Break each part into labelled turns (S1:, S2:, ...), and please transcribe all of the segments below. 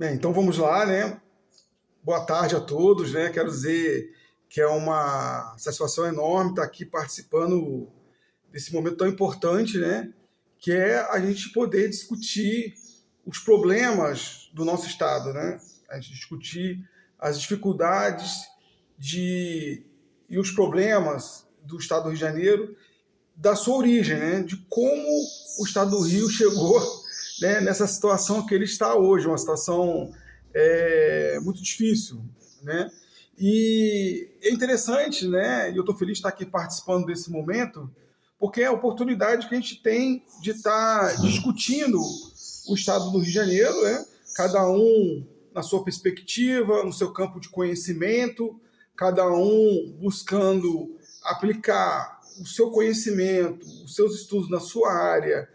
S1: Bem, então vamos lá, né? Boa tarde a todos, né? Quero dizer que é uma satisfação enorme estar aqui participando desse momento tão importante, né? Que é a gente poder discutir os problemas do nosso estado, né? A gente discutir as dificuldades e os problemas do estado do Rio de Janeiro, da sua origem, né? De como o estado do Rio chegou, né, nessa situação que ele está hoje, uma situação muito difícil, né? E é interessante, né? E eu estou feliz de estar aqui participando desse momento, porque é a oportunidade que a gente tem de estar discutindo o estado do Rio de Janeiro, né? Cada um na sua perspectiva, no seu campo de conhecimento, cada um buscando aplicar o seu conhecimento, os seus estudos na sua área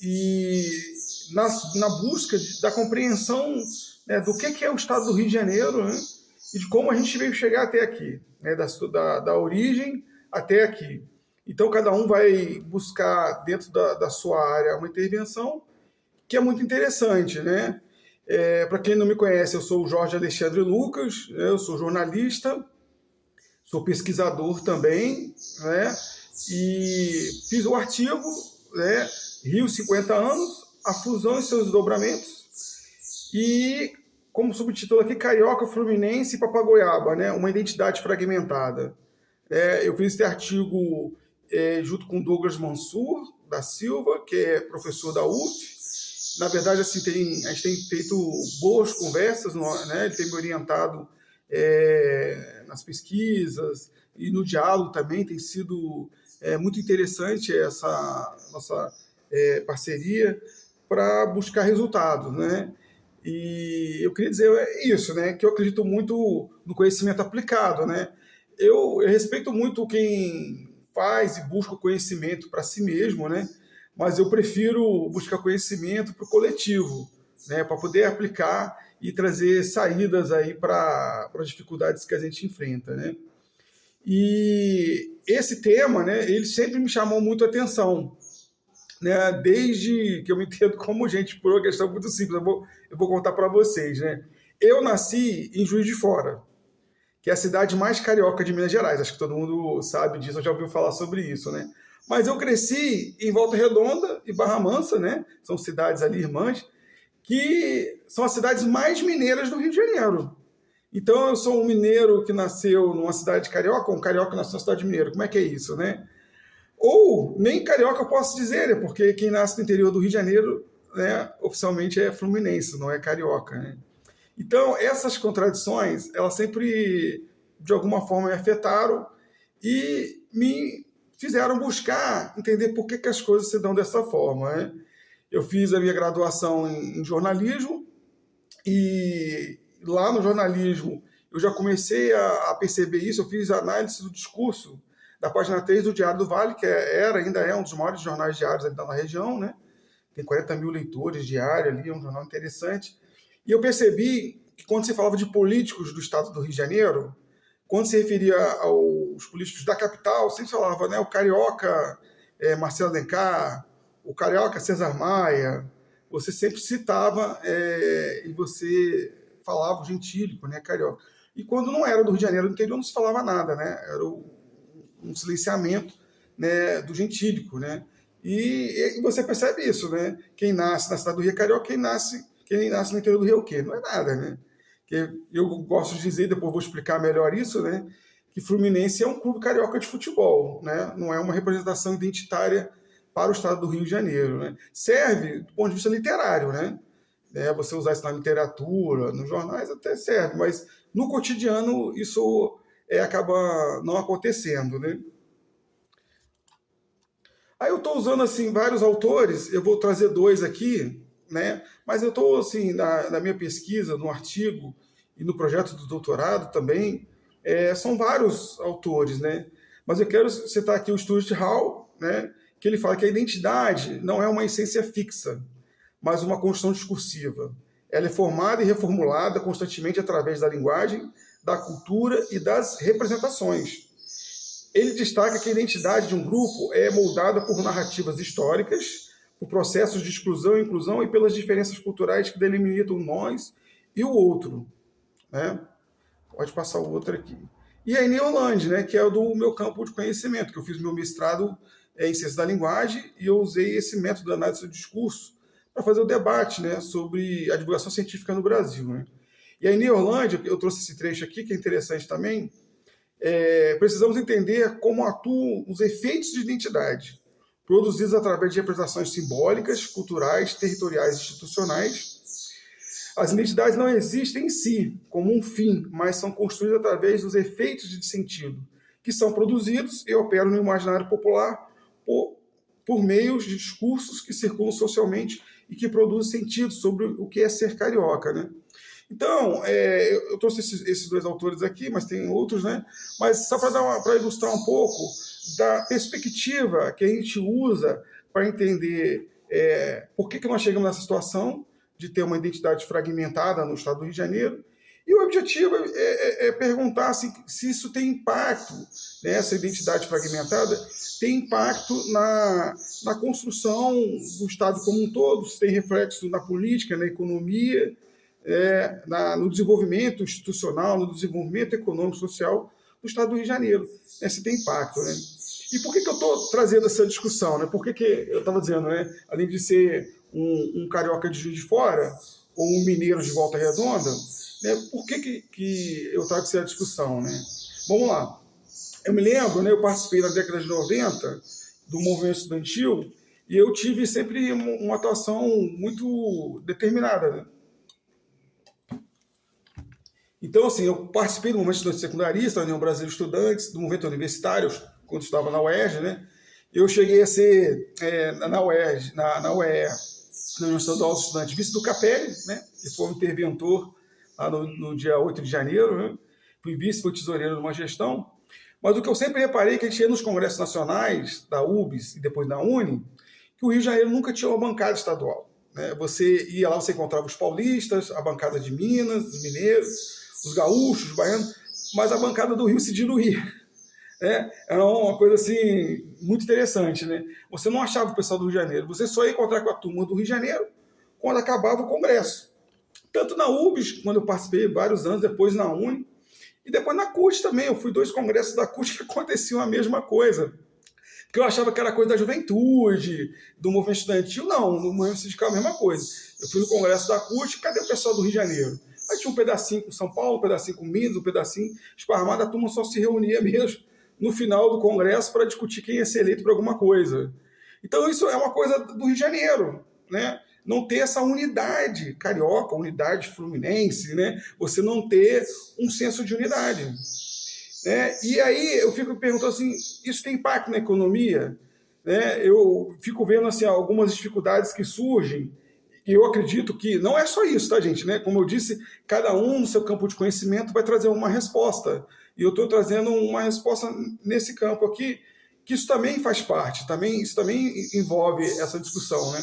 S1: e na busca da compreensão, né, do que é o estado do Rio de Janeiro, né, e de como a gente veio chegar até aqui, né, da origem até aqui. Então, cada um vai buscar, dentro da sua área, uma intervenção que é muito interessante, né? Para quem não me conhece, eu sou o Jorge Alexandre Lucas, né, eu sou jornalista, sou pesquisador também, né? E fiz o artigo, né, Rio 50 anos, a fusão e seus desdobramentos, e como subtítulo aqui, Carioca, Fluminense e Papagoiaba, né, uma identidade fragmentada. Eu fiz esse artigo junto com Douglas Mansur da Silva, que é professor da UF. Na verdade, assim, a gente tem feito boas conversas, né? Ele tem me orientado nas pesquisas e no diálogo também. Tem sido muito interessante essa nossa parceria para buscar resultados, né? E eu queria dizer isso, né? Que eu acredito muito no conhecimento aplicado, né? Eu respeito muito quem faz e busca o conhecimento para si mesmo, né? Mas eu prefiro buscar conhecimento para o coletivo, né? Para poder aplicar e trazer saídas aí para as dificuldades que a gente enfrenta, né? E esse tema, né? Ele sempre me chamou muito a atenção, né? Desde que eu me entendo como gente, por uma questão muito simples, eu vou contar para vocês, né? Eu nasci em Juiz de Fora, que é a cidade mais carioca de Minas Gerais. Acho que todo mundo sabe disso, já ouviu falar sobre isso, né? Mas eu cresci em Volta Redonda e Barra Mansa, né? São cidades ali irmãs, que são as cidades mais mineiras do Rio de Janeiro. Então eu sou um mineiro que nasceu numa cidade carioca, um carioca que nasceu numa cidade mineira. Como é que é isso, né? Ou nem carioca eu posso dizer, né? Porque quem nasce no interior do Rio de Janeiro, né, oficialmente é fluminense, não é carioca, né? Então, essas contradições, elas sempre, de alguma forma, me afetaram e me fizeram buscar entender por que as coisas se dão dessa forma, né? Eu fiz a minha graduação em jornalismo e lá no jornalismo eu já comecei a perceber isso. Eu fiz análise do discurso da página 3 do Diário do Vale, que ainda é um dos maiores jornais diários ali na região, né? Tem 40 mil leitores diários ali, é um jornal interessante. E eu percebi que quando se falava de políticos do estado do Rio de Janeiro, quando se referia aos políticos da capital, sempre falava, né, o carioca Marcelo Alencar, o carioca César Maia, você sempre citava e você falava o gentílico, né, carioca. E quando não era do Rio de Janeiro, no interior não se falava nada, né, era um silenciamento, né, do gentílico, né. E você percebe isso, né? Quem nasce na cidade do Rio é carioca, quem nasce no interior do Rio é o quê? Não é nada, né? Eu gosto de dizer, depois vou explicar melhor isso, né? Que Fluminense é um clube carioca de futebol, né? Não é uma representação identitária para o estado do Rio de Janeiro, né? Serve do ponto de vista literário, né? Você usar isso na literatura, nos jornais até serve, mas no cotidiano isso acaba não acontecendo, né? Aí eu estou usando assim vários autores, eu vou trazer dois aqui, né? Mas eu estou assim na minha pesquisa, no artigo e no projeto do doutorado também, são vários autores, né? Mas eu quero citar aqui o Stuart Hall, né? Que ele fala que a identidade não é uma essência fixa, mas uma construção discursiva. Ela é formada e reformulada constantemente através da linguagem, da cultura e das representações. Ele destaca que a identidade de um grupo é moldada por narrativas históricas, por processos de exclusão e inclusão e pelas diferenças culturais que delimitam nós e o outro, né? Pode passar o outro aqui. E a Neoland, né, que é do meu campo de conhecimento, que eu fiz meu mestrado em ciência da linguagem e eu usei esse método de análise do discurso para fazer o debate, né, sobre a divulgação científica no Brasil, né? E a Neoland, eu trouxe esse trecho aqui, que é interessante também, precisamos entender como atuam os efeitos de identidade, produzidos através de representações simbólicas, culturais, territoriais e institucionais. As identidades não existem em si, como um fim, mas são construídas através dos efeitos de sentido, que são produzidos e operam no imaginário popular por meios de discursos que circulam socialmente e que produzem sentido sobre o que é ser carioca, né? Então, eu trouxe esses dois autores aqui, mas tem outros, né? Mas só para ilustrar um pouco da perspectiva que a gente usa para entender por que nós chegamos nessa situação de ter uma identidade fragmentada no estado do Rio de Janeiro. E o objetivo é perguntar se isso tem impacto, né, essa identidade fragmentada tem impacto na construção do Estado como um todo, se tem reflexo na política, na economia, no desenvolvimento institucional, no desenvolvimento econômico e social do Estado do Rio de Janeiro. Se tem impacto, né? E por que eu estou trazendo essa discussão? Né? Por que eu estava dizendo, né, além de ser um carioca de Juiz de Fora ou um mineiro de Volta Redonda, né, por que eu trago essa discussão? Né? Vamos lá. Eu me lembro, né, eu participei na década de 90 do movimento estudantil e eu tive sempre uma atuação muito determinada, né? Então, assim, eu participei do movimento estudante secundarista, da União Brasileira de Estudantes, do movimento universitário, quando estava na UERJ, né? Eu cheguei a ser, na UERJ, na UEE, na União Estadual dos Estudantes, vice do Capelli, né? Que foi um interventor lá no dia 8 de janeiro, né? Fui vice, fui tesoureiro numa gestão. Mas o que eu sempre reparei é que a gente ia nos congressos nacionais, da UBS e depois da UNE, que o Rio de Janeiro nunca tinha uma bancada estadual, né? Você ia lá, você encontrava os paulistas, a bancada de Minas, os mineiros, os gaúchos, os baianos, mas a bancada do Rio se diluía. Né? Era uma coisa assim, muito interessante. Né? Você não achava o pessoal do Rio de Janeiro, você só ia encontrar com a turma do Rio de Janeiro quando acabava o congresso. Tanto na UBS, quando eu participei vários anos, depois na UNE, e depois na CUT também. Eu fui 2 congressos da CUT que aconteciam a mesma coisa. Porque eu achava que era coisa da juventude, do movimento estudantil. Não, no movimento sindical a mesma coisa. Eu fui no congresso da CUT, cadê o pessoal do Rio de Janeiro? Aí tinha um pedacinho com São Paulo, um pedacinho com Minas, um pedacinho esparramado, a turma só se reunia mesmo no final do congresso para discutir quem ia ser eleito para alguma coisa. Então isso é uma coisa do Rio de Janeiro, né? Não ter essa unidade carioca, unidade fluminense, né? Você não ter um senso de unidade. Né? E aí eu fico perguntando assim, isso tem impacto na economia? Né? Eu fico vendo assim, algumas dificuldades que surgem. E eu acredito que não é só isso, tá, gente? Né? Como eu disse, cada um no seu campo de conhecimento vai trazer uma resposta. E eu estou trazendo uma resposta nesse campo aqui, que isso também faz parte, isso também envolve essa discussão, né?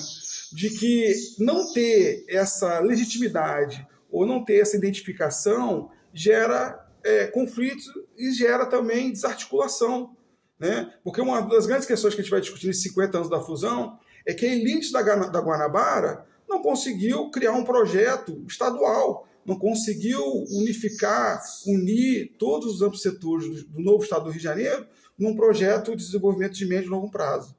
S1: De que não ter essa legitimidade ou não ter essa identificação gera conflitos e gera também desarticulação. Né? Porque uma das grandes questões que a gente vai discutir nesses 50 anos da fusão é que a elite da Guanabara não conseguiu criar um projeto estadual, não conseguiu unir todos os amplos setores do novo Estado do Rio de Janeiro num projeto de desenvolvimento de médio e longo prazo.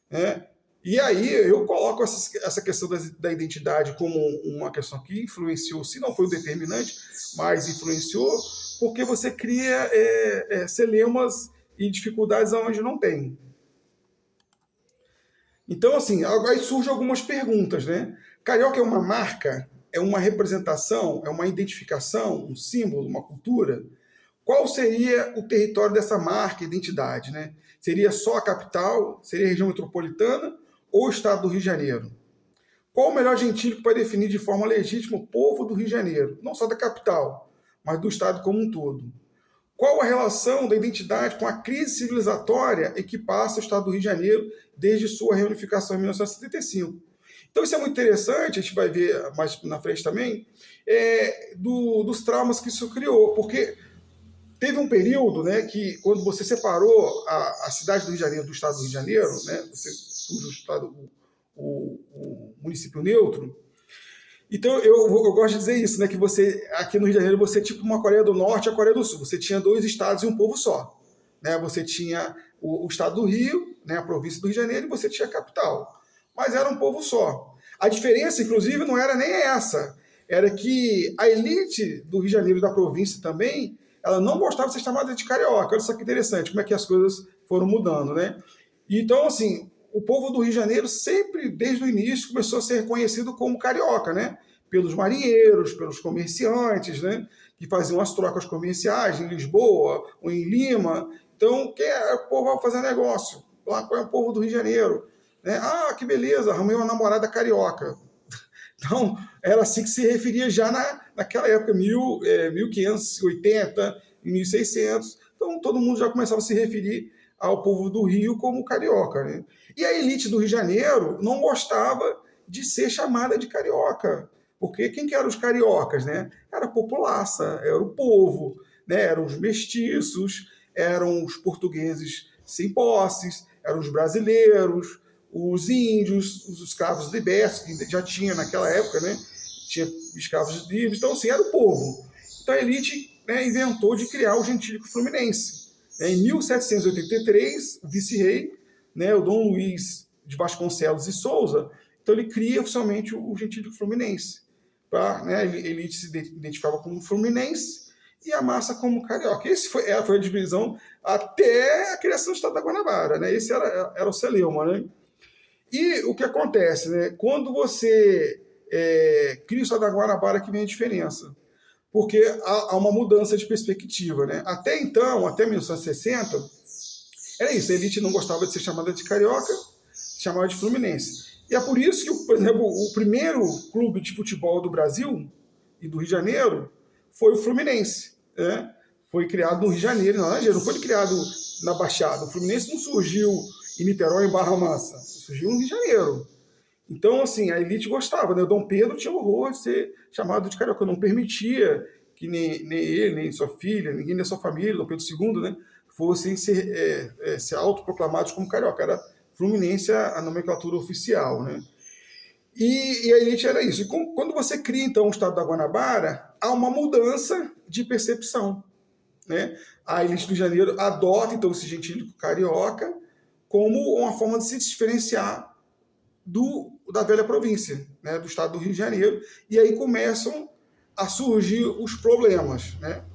S1: Né? E aí eu coloco essa questão da identidade como uma questão que influenciou, se não foi o determinante, mas influenciou, porque você cria celemas e dificuldades onde não tem. Então, assim, aí surgem algumas perguntas, né? Carioca é uma marca? É uma representação? É uma identificação? Um símbolo? Uma cultura? Qual seria o território dessa marca, identidade, né? Seria só a capital? Seria a região metropolitana? Ou o estado do Rio de Janeiro? Qual o melhor gentílico para definir de forma legítima o povo do Rio de Janeiro? Não só da capital, mas do estado como um todo. Qual a relação da identidade com a crise civilizatória em que passa o estado do Rio de Janeiro desde sua reunificação em 1975? Então isso é muito interessante, a gente vai ver mais na frente também, dos traumas que isso criou, porque teve um período, né, que quando você separou a cidade do Rio de Janeiro do estado do Rio de Janeiro, né, você surge o município neutro, Então, eu gosto de dizer isso, né? Que você, aqui no Rio de Janeiro, você é tipo uma Coreia do Norte e a Coreia do Sul. Você tinha 2 estados e um povo só. Né? Você tinha o estado do Rio, né? A província do Rio de Janeiro, e você tinha a capital. Mas era um povo só. A diferença, inclusive, não era nem essa. Era que a elite do Rio de Janeiro e da província também, ela não gostava de ser chamada de carioca. Olha só que interessante, como é que as coisas foram mudando, né? Então, assim, o povo do Rio de Janeiro sempre, desde o início, começou a ser reconhecido como carioca, né? Pelos marinheiros, pelos comerciantes, né? Que faziam as trocas comerciais em Lisboa ou em Lima. Então, quem é o povo vai fazer negócio? Lá, qual é o povo do Rio de Janeiro? Né? Ah, que beleza, arrumei uma namorada carioca. Então, era assim que se referia já naquela época, 1580, 1600. Então, todo mundo já começava a se referir ao povo do Rio como carioca. Né? E a elite do Rio de Janeiro não gostava de ser chamada de carioca. Porque quem que eram os cariocas? Né? Era a populaça, era o povo, né? Eram os mestiços, eram os portugueses sem posses, eram os brasileiros, os índios, os escravos libertos, que já tinha naquela época, né? Tinha escravos livres, então assim, era o povo. Então a elite, né, inventou de criar o gentílico fluminense. Em 1783, o vice-rei, né, o Dom Luís de Vasconcelos e Souza, então ele cria oficialmente o gentílico fluminense. Né, ele se identificava como fluminense e a massa como carioca. Esse foi a divisão até a criação do Estado da Guanabara. Né? Esse era o celeuma. Né? E o que acontece? Né? Quando você cria o Estado da Guanabara, que vem a diferença. Porque há uma mudança de perspectiva. Né? Até então, até 1960, era isso. A elite não gostava de ser chamada de carioca, se chamava de fluminense. E é por isso que, por exemplo, o primeiro clube de futebol do Brasil e do Rio de Janeiro foi o Fluminense. Né? Foi criado no Rio de Janeiro, não foi criado na Baixada. O Fluminense não surgiu em Niterói, em Barra Mansa. Surgiu no Rio de Janeiro. Então, assim, a elite gostava. Né? O Dom Pedro tinha horror de ser chamado de carioca. Não permitia que nem ele, nem sua filha, ninguém da sua família, Dom Pedro II, né, fossem ser autoproclamados como carioca. Era Fluminense a nomenclatura oficial. Né? E a elite era isso. E quando você cria, então, o Estado da Guanabara, há uma mudança de percepção. Né? A elite do Rio de Janeiro adota, então, esse gentílico carioca como uma forma de se diferenciar da velha província, né? Do estado do Rio de Janeiro. E aí começam a surgir os problemas. Né?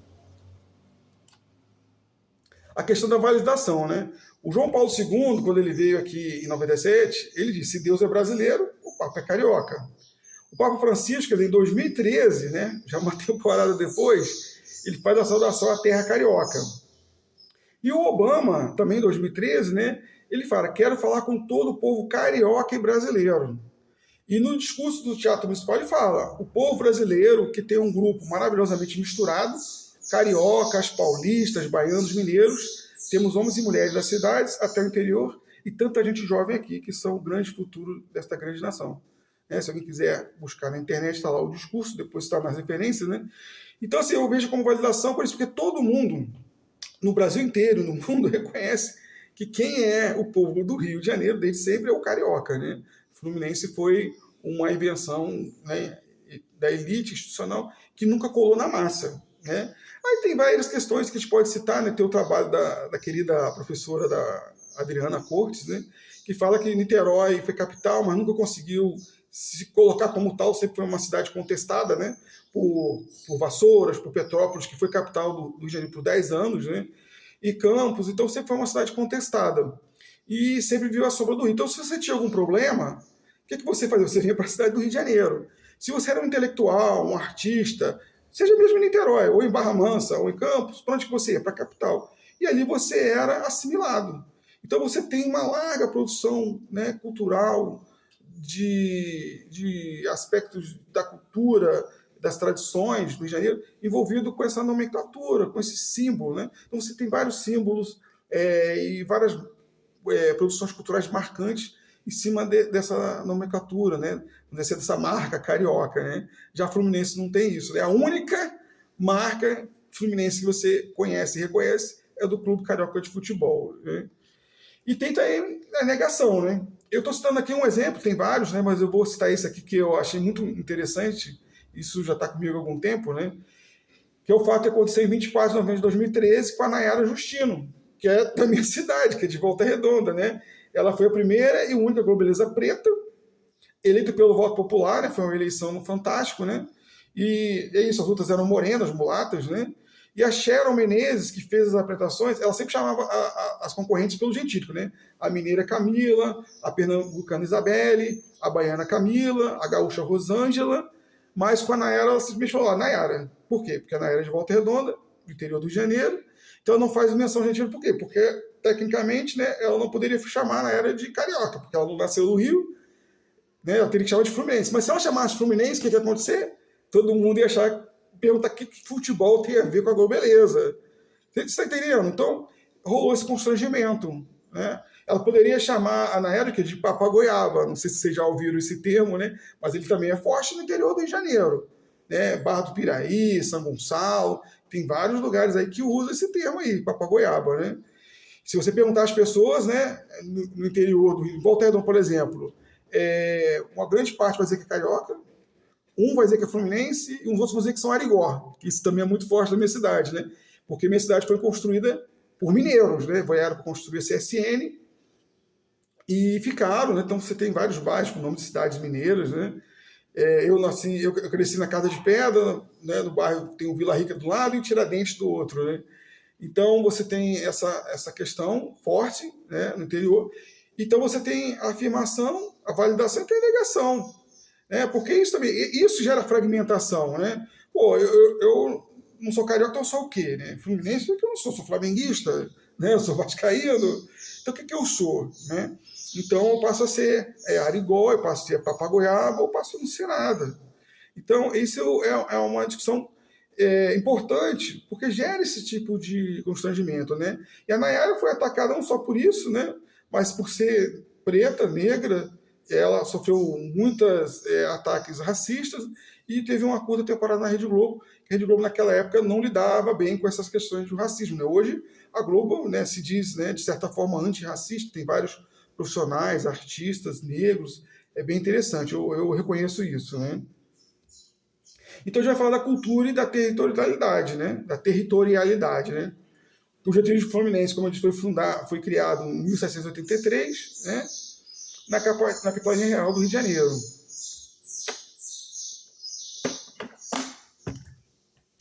S1: A questão da validação. Né? O João Paulo II, quando ele veio aqui em 97, ele disse: se Deus é brasileiro, o Papa é carioca. O Papa Francisco, em 2013, né, já uma temporada depois, ele faz a saudação à terra carioca. E o Obama, também em 2013, né, ele fala: quero falar com todo o povo carioca e brasileiro. E no discurso do Teatro Municipal ele fala: o povo brasileiro, que tem um grupo maravilhosamente misturado, cariocas, paulistas, baianos, mineiros, temos homens e mulheres das cidades até o interior e tanta gente jovem aqui, que são o grande futuro desta grande nação. Se alguém quiser buscar na internet, está lá o discurso, depois está nas referências. Né? Então, assim, eu vejo como validação por isso, porque todo mundo, no Brasil inteiro, no mundo, reconhece que quem é o povo do Rio de Janeiro, desde sempre, é o carioca. Né? O Fluminense foi uma invenção, né, da elite institucional que nunca colou na massa. Né? Aí tem várias questões que a gente pode citar, né? Tem o trabalho da querida professora da Adriana Cortes, né? Que fala que Niterói foi capital, mas nunca conseguiu se colocar como tal, sempre foi uma cidade contestada, né? Por Vassouras, por Petrópolis, que foi capital do Rio de Janeiro por 10 anos, né? E Campos, então sempre foi uma cidade contestada. E sempre viu a sombra do Rio. Então, se você tinha algum problema, o que você fazia? Você vinha para a cidade do Rio de Janeiro. Se você era um intelectual, um artista, seja mesmo em Niterói, ou em Barra Mansa, ou em Campos, para onde você ia? Para a capital. E ali você era assimilado. Então você tem uma larga produção, né, cultural, de aspectos da cultura, das tradições do Rio de Janeiro, envolvido com essa nomenclatura, com esse símbolo. Né? Então você tem vários símbolos e várias produções culturais marcantes em cima dessa nomenclatura, né? Dessa marca carioca. Né? Já a Fluminense não tem isso. Né? A única marca Fluminense que você conhece e reconhece é do Clube Carioca de Futebol. Né? E tem também a negação, né? Eu estou citando aqui um exemplo, tem vários, né? Mas eu vou citar esse aqui que eu achei muito interessante, isso já está comigo há algum tempo, né? Que é o fato que aconteceu em 24 de novembro de 2013 com a Nayara Justino, que é da minha cidade, que é de Volta Redonda, né? Ela foi a primeira e única globeleza preta, eleita pelo voto popular, né? Foi uma eleição no Fantástico, né? E é isso, as outras eram morenas, mulatas, né? E a Sharon Menezes, que fez as apresentações, ela sempre chamava as concorrentes pelo gentílico, né? A mineira Camila, a pernambucana Isabelle, a baiana Camila, a gaúcha Rosângela, mas com a Nayara ela simplesmente falou, Nayara. Por quê? Porque a Nayara é de Volta Redonda, do interior do Rio de Janeiro, então ela não faz menção gentil. Por quê? Porque, tecnicamente, né, ela não poderia chamar a Nayara de carioca, porque ela não nasceu no Rio, né, ela teria que chamar de Fluminense. Mas se ela chamasse Fluminense, o que ia acontecer? Todo mundo ia achar, perguntar o que futebol tem a ver com a globeleza. Você está entendendo? Então, rolou esse constrangimento, né? Ela poderia chamar a Nayara de papagoiaba, não sei se vocês já ouviram esse termo, né? Mas ele também é forte no interior do Rio de Janeiro, né? Barra do Piraí, São Gonçalo, tem vários lugares aí que usam esse termo aí, papagoiaba, né? Se você perguntar às pessoas, né, no interior do Rio, Volta Redonda, por exemplo, uma grande parte vai dizer que é carioca, um vai dizer que é fluminense e uns outros vão dizer que são arigó, que isso também é muito forte na minha cidade, né? Porque minha cidade foi construída por mineiros, né? Vieram para construir a CSN e ficaram, né? Então você tem vários bairros com nome de cidades mineiras, né? Eu cresci na Casa de Pedra, né? No bairro tem o Vila Rica do lado e o Tiradentes do outro, né? Então você tem essa questão forte, né? No interior. Então você tem a afirmação, a validação e a negação, né? Porque isso gera fragmentação, né? Pô, eu não sou carioca, então eu sou o quê, né? Fluminense, que eu não sou flamenguista, né? Eu sou vascaíno. Então o que eu sou, né? Então eu passo a ser arigó, eu passo a ser papagoiaba, eu passo a não ser nada. Então isso é uma discussão importante, porque gera esse tipo de constrangimento, né? E a Nayara foi atacada não só por isso, né? Mas por ser preta, negra, ela sofreu muitos ataques racistas e teve uma curta temporada na Rede Globo. A Rede Globo naquela época não lidava bem com essas questões do racismo, né? Hoje a Globo, né, se diz, né, de certa forma antirracista, tem vários profissionais, artistas negros, é bem interessante, eu reconheço isso, né? Então a gente vai falar da cultura e da territorialidade, né? Da territorialidade, né? O Getúlio Fluminense, como eu disse, foi criado em 1783, né? Na Capitania Real do Rio de Janeiro.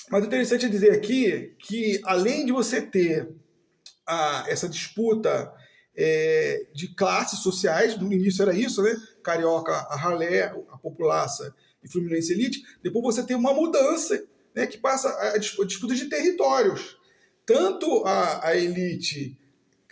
S1: Mas o interessante é dizer aqui que, além de você ter essa disputa de classes sociais, no início era isso, né? Carioca, a ralé, a populaça e Fluminense elite, depois você tem uma mudança, né, que passa a disputa de territórios. Tanto a elite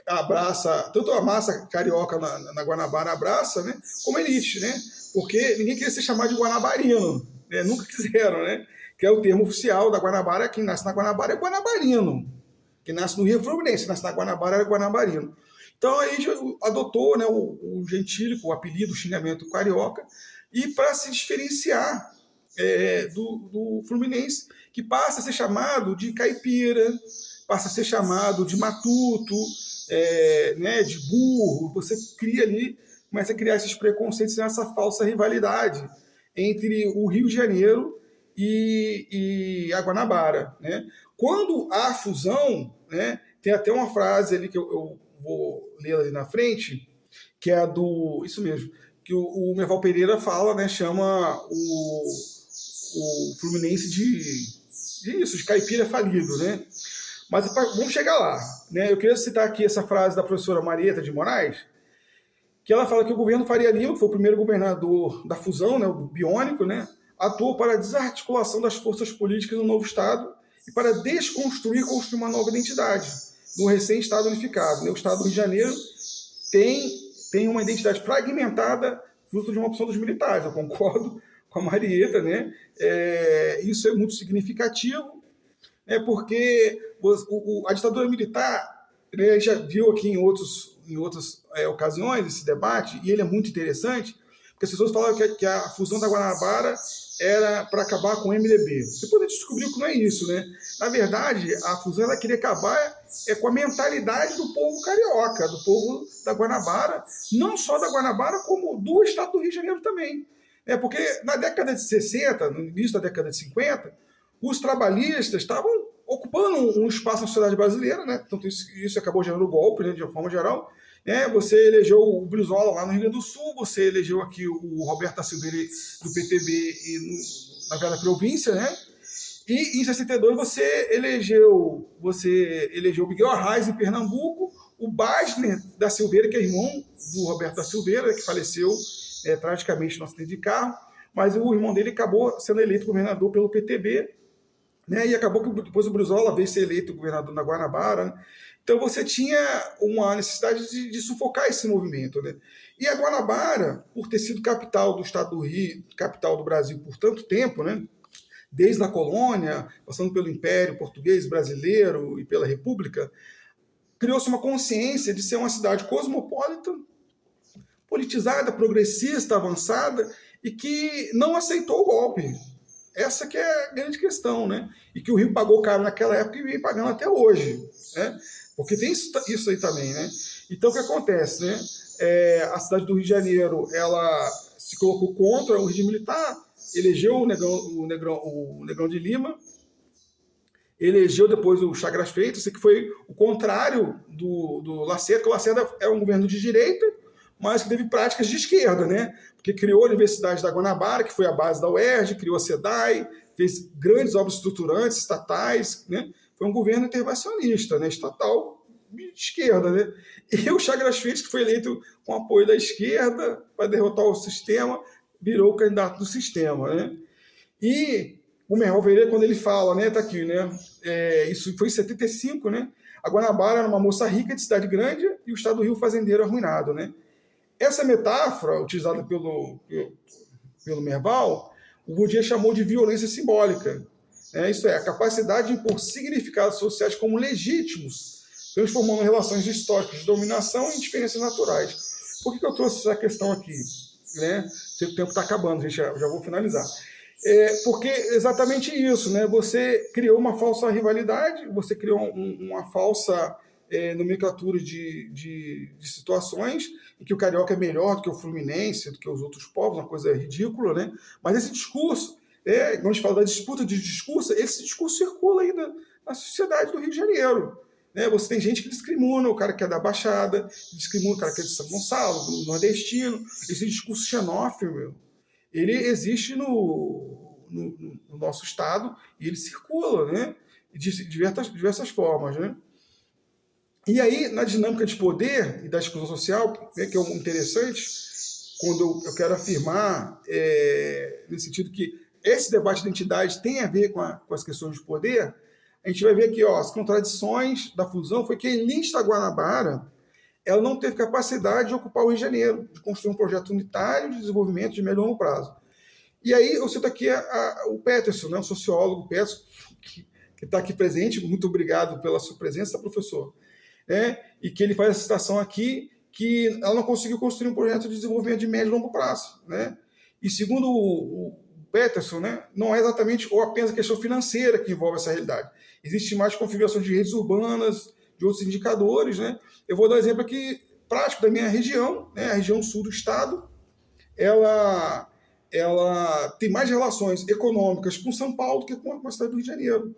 S1: abraça, tanto a massa carioca na Guanabara abraça, né, como a elite, né? Porque ninguém queria ser chamado de guanabarino, né? Nunca quiseram, né? Que é o termo oficial da Guanabara, quem nasce na Guanabara é guanabarino. Quem nasce no Rio é Fluminense, quem nasce na Guanabara é guanabarino. Então aí adotou, né, o gentílico, o apelido, o xingamento carioca, e para se diferenciar do Fluminense, que passa a ser chamado de caipira, passa a ser chamado de matuto, né, de burro. Você cria ali, começa a criar esses preconceitos, essa falsa rivalidade entre o Rio de Janeiro e a Guanabara, né? Quando há fusão, né, tem até uma frase ali que eu vou ler ali na frente, que é isso mesmo, que o Merval Pereira fala, né, chama o Fluminense de caipira falido, né? Mas vamos chegar lá, né? Eu queria citar aqui essa frase da professora Marieta de Moraes, que ela fala que o governo Faria Lima, que foi o primeiro governador da fusão, né, o biônico, né, atuou para a desarticulação das forças políticas no novo Estado e para desconstruir e construir uma nova identidade no recém-Estado unificado, né? O Estado do Rio de Janeiro tem uma identidade fragmentada fruto de uma opção dos militares. Eu concordo com a Marieta, né? Isso é muito significativo, né? Porque a ditadura militar, né, já viu aqui em outras ocasiões esse debate, e ele é muito interessante, porque as pessoas falam que a fusão da Guanabara era para acabar com o MDB. Depois a gente descobriu que não é isso, né? Na verdade, a fusão ela queria acabar com a mentalidade do povo carioca, do povo da Guanabara, não só da Guanabara, como do estado do Rio de Janeiro também. Porque na década de 60, no início da década de 50, os trabalhistas estavam ocupando um espaço na sociedade brasileira, né? Então isso acabou gerando golpe, né, de uma forma geral. Você elegeu o Brizola lá no Rio Grande do Sul, você elegeu aqui o Roberto da Silveira do PTB na Velha Província, né? E em 62 você elegeu o Miguel Arraes em Pernambuco, o Basner da Silveira, que é irmão do Roberto da Silveira, que faleceu tragicamente no acidente de carro, mas o irmão dele acabou sendo eleito governador pelo PTB, né? E acabou que depois o Brizola veio ser eleito governador na Guanabara, né? Então você tinha uma necessidade de sufocar esse movimento, né? E a Guanabara, por ter sido capital do estado do Rio, capital do Brasil por tanto tempo, né? Desde a colônia, passando pelo Império Português Brasileiro e pela República, criou-se uma consciência de ser uma cidade cosmopolita, politizada, progressista, avançada, e que não aceitou o golpe. Essa que é a grande questão, né? E que o Rio pagou caro naquela época e vem pagando até hoje, né? Porque tem isso aí também, né? Então, o que acontece, né? A cidade do Rio de Janeiro, ela se colocou contra o regime militar, elegeu o Negrão de Lima, elegeu depois o Chagras Freitas, que foi o contrário do Lacerda, que o Lacerda é um governo de direita, mas que teve práticas de esquerda, né? Porque criou a Universidade da Guanabara, que foi a base da UERJ, criou a SEDAI, fez grandes obras estruturantes, estatais, né? Foi um governo intervencionista, né? Estatal de esquerda, né? E o Chagras Freitas, que foi eleito com apoio da esquerda para derrotar o sistema, virou o candidato do sistema, né? E o Merval Pereira, quando ele fala, né? Tá aqui, né? Isso foi em 75, né? A Guanabara era uma moça rica de cidade grande e o estado do Rio fazendeiro arruinado, né? Essa metáfora, utilizada pelo Merval, o Bourdieu chamou de violência simbólica. Isso é, a capacidade de impor significados sociais como legítimos, transformando relações históricas de dominação em diferenças naturais. Por que eu trouxe essa questão aqui? Se o tempo está acabando, gente, já vou finalizar. Porque exatamente isso, né? Você criou uma falsa rivalidade, você criou uma falsa nomenclatura de situações em que o carioca é melhor do que o fluminense, do que os outros povos, uma coisa ridícula, né? Mas esse discurso, quando a gente fala da disputa de discurso, esse discurso circula aí na sociedade do Rio de Janeiro. Você tem gente que discrimina o cara que é da Baixada, discrimina o cara que é de São Gonçalo, do nordestino. Esse discurso xenófobo, ele existe no nosso estado e ele circula, né? De diversas formas, né? E aí, na dinâmica de poder e da exclusão social, que é um interessante, quando eu quero afirmar, nesse sentido que esse debate de identidade tem a ver com as questões de poder, a gente vai ver aqui, as contradições da fusão foi que a elite da Guanabara ela não teve capacidade de ocupar o Rio de Janeiro, de construir um projeto unitário de desenvolvimento de médio e longo prazo. E aí eu cito aqui o Peterson, né, o sociólogo Peterson, que está aqui presente, muito obrigado pela sua presença, professor. E que ele faz a citação aqui que ela não conseguiu construir um projeto de desenvolvimento de médio e longo prazo. E segundo o Peterson, né, não é exatamente ou apenas a questão financeira que envolve essa realidade. Existe mais configuração de redes urbanas, de outros indicadores. Né? Eu vou dar um exemplo aqui prático da minha região, né, a região sul do estado, ela tem mais relações econômicas com São Paulo do que com a cidade do Rio de Janeiro.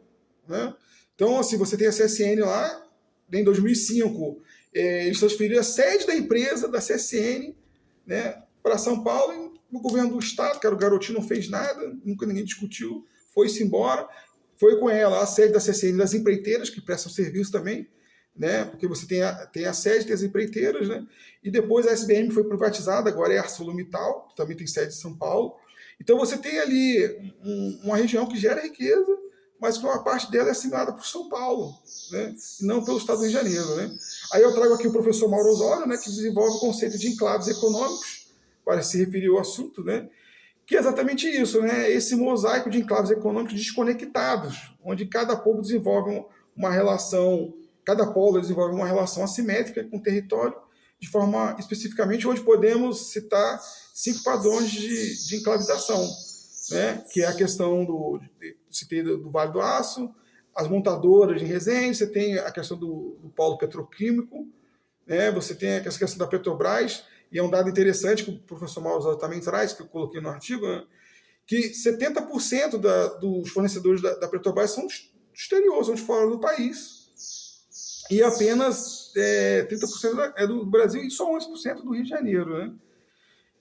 S1: Né? Então, assim, você tem a CSN lá, em 2005, eles transferiram a sede da empresa, da CSN, né, para São Paulo, e o governo do estado, que era o garotinho, não fez nada, nunca ninguém discutiu, foi-se embora, foi com ela a sede da CSN das empreiteiras, que prestam serviço também, né, porque você tem a sede, tem as empreiteiras, né, e depois a SBM foi privatizada, agora é a ArcelorMittal, que também tem sede em São Paulo. Então você tem ali uma região que gera riqueza, mas que uma parte dela é assinada por São Paulo, né? E não pelo estado do Rio de Janeiro. Né? Aí eu trago aqui o professor Mauro Osório, né, que desenvolve o conceito de enclaves econômicos, para se referir ao assunto, né, que é exatamente isso, né, esse mosaico de enclaves econômicos desconectados, onde cada povo desenvolve uma relação, cada polo desenvolve uma relação assimétrica com o território, de forma especificamente onde podemos citar 5 padrões de enclavização. né, que é a questão do Vale do Aço, as montadoras de Resende, você tem a questão do polo petroquímico, né, você tem essa questão da Petrobras, e é um dado interessante que o professor Mauro também traz, que eu coloquei no artigo, né, que 70% dos fornecedores da Petrobras são do exterior, são de fora do país, e apenas 30% é do Brasil e só 11% do Rio de Janeiro. Né?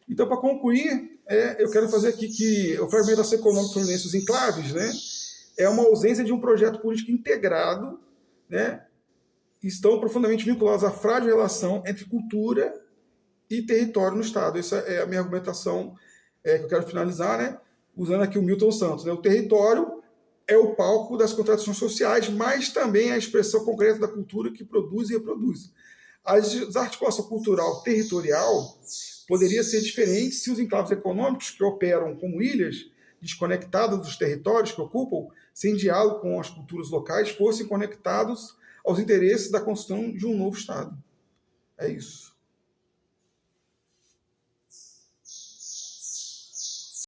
S1: Então, para concluir, eu quero fazer aqui que o fragmentação econômica fluminense dos enclaves, né, é uma ausência de um projeto político integrado, né, estão profundamente vinculados à frágil relação entre cultura e território no Estado. Essa é a minha argumentação que eu quero finalizar, né, usando aqui o Milton Santos. Né? O território é o palco das contradições sociais, mas também a expressão concreta da cultura que produz e reproduz. A desarticulação cultural territorial poderia ser diferente se os enclaves econômicos que operam como ilhas, desconectadas dos territórios que ocupam, sem diálogo com as culturas locais, fossem conectados aos interesses da construção de um novo Estado. É isso.